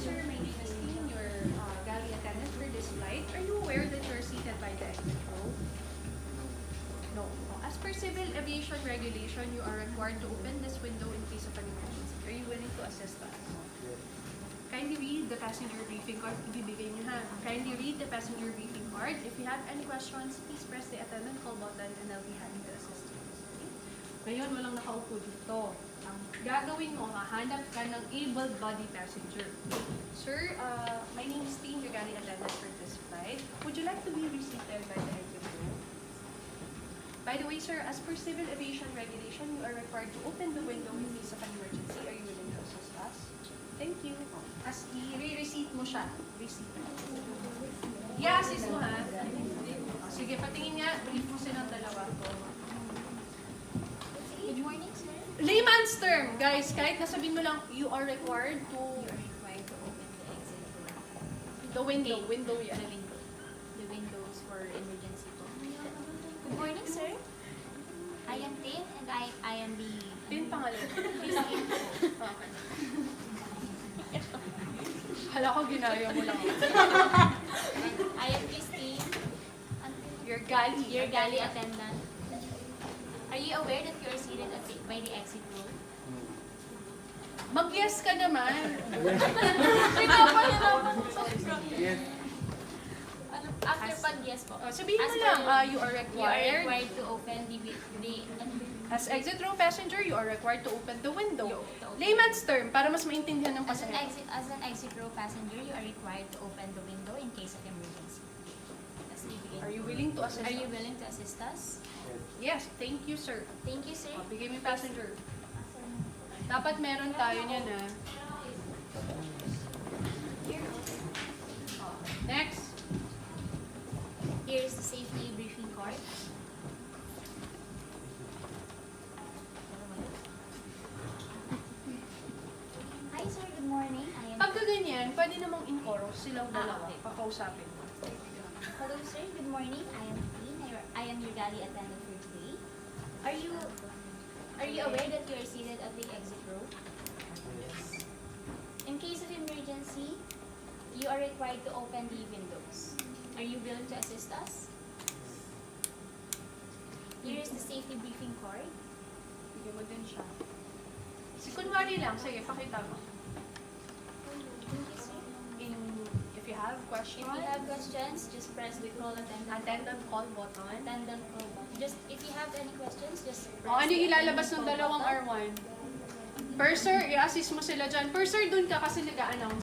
sir. My name is Dean, your galley attendant for this flight. Are you aware that you're seated by the exit row? No. As per civil aviation regulation, you are required to open this window in case of an emergency. Are you willing to assist us? Kindly read the passenger briefing card. Ibibigay niyo ha. Kindly read the passenger briefing card. If you have any questions, please press the attendant call button and I'll be happy to assist you. Okay? Ngayon, walang nakaupo dito. Ang gagawin mo, hahanap ka ng able-bodied passenger. Sir, my name is Dean, your galley attendant for this flight. Would you like to be reseated by the exit row? By the way, sir, as per civil aviation regulation, you are required to open the window in case of an emergency. Are you willing to assist us? Thank you. As i-receipt mo siya. Receipt. I-assist mo ha. Sige, patingin nga. Brief mo silang dalawa. Good morning, sir. Layman's term, guys. Kahit nasabihin mo lang, you are required to... You are required to open the exit door. The window. Window yan. The window. The windows for emergency po. Good morning, sir. I am Tin and I am the... Tin pangalan. Christine po. Okay. Hala ko, ginaya mo lang. I am Christine. Your galley. Your galley attendant. Are you aware that you are seated by the exit row? Mag-yes ka naman. After pag-yes po. Sabihin mo As lang, per- you are You are required. required to open the As exit row passenger, you are required to open the window. To open. Layman's term, para mas maintindihan ng As an pasahero. exit row passenger, you are required to open the window in case of emergency. Let's begin. Are you willing to assist Are you us? willing to assist us? Yes, thank you, sir. Thank you, sir. Bigay mo yung passenger. Dapat meron tayo niyan, ha? Next. Here is the safety briefing card. Hi, sir. Good morning. I am. Pagka ganyan, pwede namang in chorus silang dalawa. Okay. Pakausapin mo. Hello, sir. Good morning. I am Dean. I am your galley attendant for today. Are you aware that you are seated at the exit row? In case of emergency, you are required to open the windows. Are you willing to assist us? Here is the safety briefing card. Bigyan mo din siya. Kunwari lang, sige, pakita mo. Thank you, sir. If you have questions, If you have questions, just press the call attendant call button. attendant call button. Just if you have any questions, just press O, ano yung the ilalabas ng attendant call dalawang button. R1? Purser, i-assist mo sila dyan. Purser, dun ka kasi nag-a-announce.